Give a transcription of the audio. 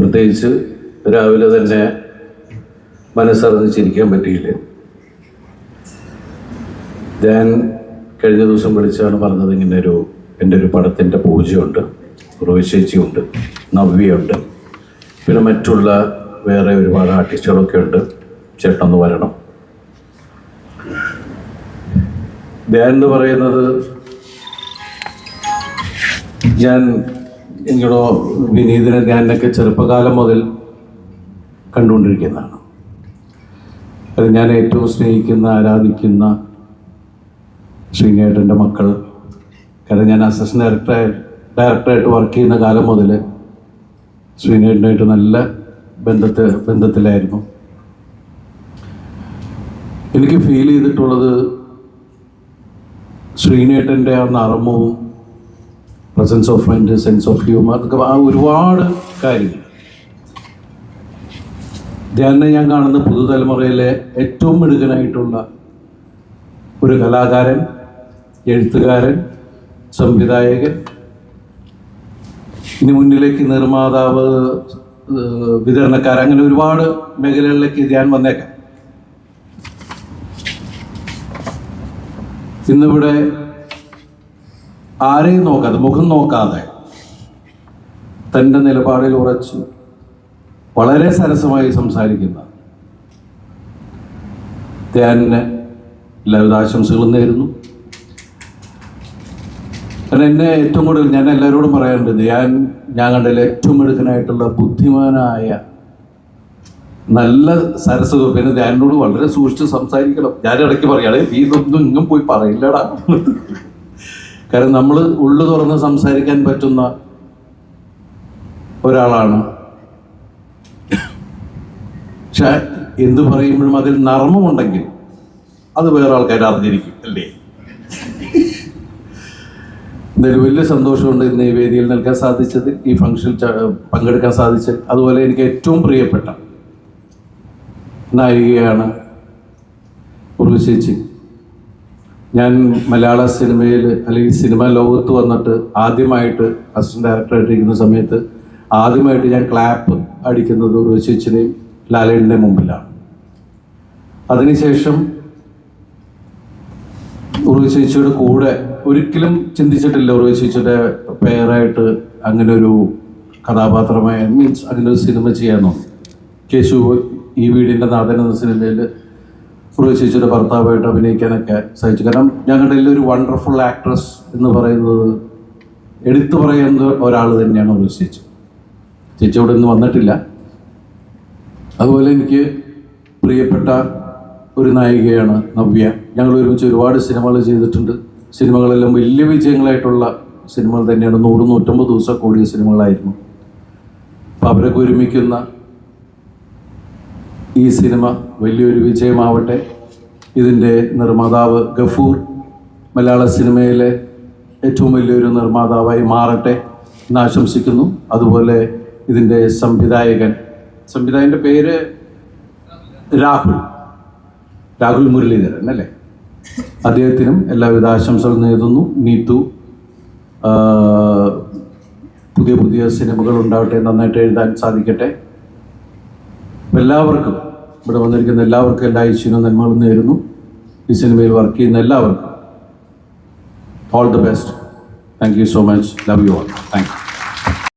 പ്രത്യേകിച്ച് രാവിലെ തന്നെ മനസ്സറിഞ്ഞ് ചിരിക്കാൻ പറ്റിയില്ല. ഞാൻ കഴിഞ്ഞ ദിവസം വിളിച്ചാണ് പറഞ്ഞത്, ഇങ്ങനെ എൻ്റെ ഒരു പടത്തിൻ്റെ പൂജയുണ്ട്, റോയിച്ചേച്ചിയുണ്ട്, നവ്യയുണ്ട്, പിന്നെ മറ്റുള്ള വേറെ ഒരുപാട് ആർട്ടിസ്റ്റുകളൊക്കെ ഉണ്ട്, ചേട്ടനൊന്ന് വരണം. ധ്യാൻ എന്ന് പറയുന്നത് ഞാൻ എനിക്കോ വിനീതിനെ ധ്യാനൊക്കെ ചെറുപ്പകാലം മുതൽ കണ്ടുകൊണ്ടിരിക്കുന്നതാണ്. അത് ഞാൻ ഏറ്റവും സ്നേഹിക്കുന്ന ആരാധിക്കുന്ന ശ്രീനേട്ടൻ്റെ മക്കൾ. കാരണം ഞാൻ അസിസ്റ്റന്റ് ഡയറക്ടറായിട്ട് വർക്ക് ചെയ്യുന്ന കാലം മുതൽ ശ്രീനേട്ടനായിട്ട് നല്ല ബന്ധത്തിലായിരുന്നു. എനിക്ക് ഫീൽ ചെയ്തിട്ടുള്ളത് ശ്രീനേട്ടൻ്റെ ആ നർമ്മവും presence of mind, sense of humour, അതൊക്കെ ആ ഒരുപാട് കാര്യങ്ങൾ. ധ്യാനെ ഞാൻ കാണുന്ന പുതുതലമുറയിലെ ഏറ്റവും മിടുക്കനായിട്ടുള്ള ഒരു കലാകാരൻ, എഴുത്തുകാരൻ, സംവിധായകൻ, ഇനി മുന്നിലേക്ക് നിർമ്മാതാവ്, വിതരണക്കാരൻ, അങ്ങനെ ഒരുപാട് മേഖലകളിലേക്ക് ധ്യാൻ വന്നേക്കാം. ഇന്നിവിടെ ആരെയും നോക്കാതെ, മുഖം നോക്കാതെ തൻ്റെ നിലപാടിൽ ഉറച്ച് വളരെ സരസമായി സംസാരിക്കുന്ന ധ്യാനിന് എല്ലാവിധ ആശംസകളും നേരുന്നു. കാരണം എന്നെ ഏറ്റവും കൂടുതൽ ഞാൻ എല്ലാവരോടും പറയാറുണ്ട്, ഞാൻ കണ്ടതിൽ ഏറ്റവും മിടുക്കനായിട്ടുള്ള ബുദ്ധിമാനായ നല്ല സരസ്വത. പിന്നെ ധ്യാനോട് വളരെ സൂക്ഷിച്ച് സംസാരിക്കണം. ഞാൻ ഇടയ്ക്ക് പറയുകയാണ്, ഇതൊന്നും ഇങ്ങും പോയി പറയില്ലടാ. കാരണം നമ്മൾ ഉള്ളു തുറന്ന് സംസാരിക്കാൻ പറ്റുന്ന ഒരാളാണ്. പക്ഷെ എന്ത് പറയുമ്പോഴും അതിൽ നർമ്മമുണ്ടെങ്കിൽ അത് വേറെ ആൾക്കാർ അറിഞ്ഞിരിക്കും, അല്ലേ? എന്തായാലും വലിയ സന്തോഷമുണ്ട് ഇന്ന് ഈ വേദിയിൽ നിൽക്കാൻ സാധിച്ചത്, ഈ ഫംഗ്ഷനിൽ പങ്കെടുക്കാൻ സാധിച്ചത്. അതുപോലെ എനിക്ക് ഏറ്റവും പ്രിയപ്പെട്ട നായികയാണ് ഉർവശി. ഞാൻ മലയാള സിനിമയിൽ അല്ലെങ്കിൽ സിനിമ ലോകത്ത് വന്നിട്ട് ആദ്യമായിട്ട് അസിസ്റ്റന്റ് ഡയറക്ടറായിട്ടിരിക്കുന്ന സമയത്ത് ആദ്യമായിട്ട് ഞാൻ ക്ലാപ്പ് അടിക്കുന്നത് ഉർവശിയുടെയും ലാലേട്ടൻ്റെ മുമ്പിലാണ്. അതിനുശേഷം ഉർവശിയുടെ കൂടെ ഒരിക്കലും ചിന്തിച്ചിട്ടില്ല ഉർവശിയുടെ പേരായിട്ട് അങ്ങനെ ഒരു കഥാപാത്രമായ മീൻസ് അങ്ങനെ ഒരു സിനിമ ചെയ്യാനോ. കേശു ഈ വീടിൻ്റെ നാഥൻ എന്ന സിനിമയിൽ ഉർവശിയുടെ ഭർത്താവായിട്ട് അഭിനയിക്കാനൊക്കെ സാധിച്ചു. കാരണം ഞങ്ങളുടെ ഒരു വണ്ടർഫുൾ ആക്ട്രസ് എന്ന് പറയുന്നത് എടുത്തു പറയുന്ന ഒരാൾ തന്നെയാണ് ഉർവശി. ചേച്ചി ഇവിടെ നിന്ന് വന്നിട്ടില്ല. അതുപോലെ എനിക്ക് പ്രിയപ്പെട്ട ഒരു നായികയാണ് നവ്യ. ഞങ്ങൾ ഒരുമിച്ച് ഒരുപാട് സിനിമകൾ ചെയ്തിട്ടുണ്ട്. സിനിമകളെല്ലാം വലിയ വിജയങ്ങളായിട്ടുള്ള സിനിമകൾ തന്നെയാണ്. 100-150 ദിവസം കൂടിയ സിനിമകളായിരുന്നു. അപ്പോൾ അവരൊക്കെ ഒരുമിക്കുന്ന ഈ സിനിമ വലിയൊരു വിജയമാവട്ടെ. ഇതിൻ്റെ നിർമ്മാതാവ് ഗഫൂർ മലയാള സിനിമയിലെ ഏറ്റവും വലിയൊരു നിർമ്മാതാവായി മാറട്ടെ എന്ന് ആശംസിക്കുന്നു. അതുപോലെ ഇതിൻ്റെ സംവിധായകൻ്റെ പേര് രാഹുൽ മുരളീധരൻ അല്ലേ? അദ്ദേഹത്തിനും എല്ലാവിധ ആശംസകൾ നേരുന്നു. നീതു പുതിയ സിനിമകൾ ഉണ്ടാവട്ടെ, നന്നായിട്ട് എഴുതാൻ സാധിക്കട്ടെ. എല്ലാവർക്കും ഇവിടെ വന്നിരിക്കുന്ന എല്ലാവർക്കും എല്ലാ ഐശ്വര്യവും നന്മകളും നേരുന്നു. ഈ സിനിമയിൽ വർക്ക് ചെയ്യുന്ന എല്ലാവർക്കും all the best. Thank you so much. Love you all. Thank you.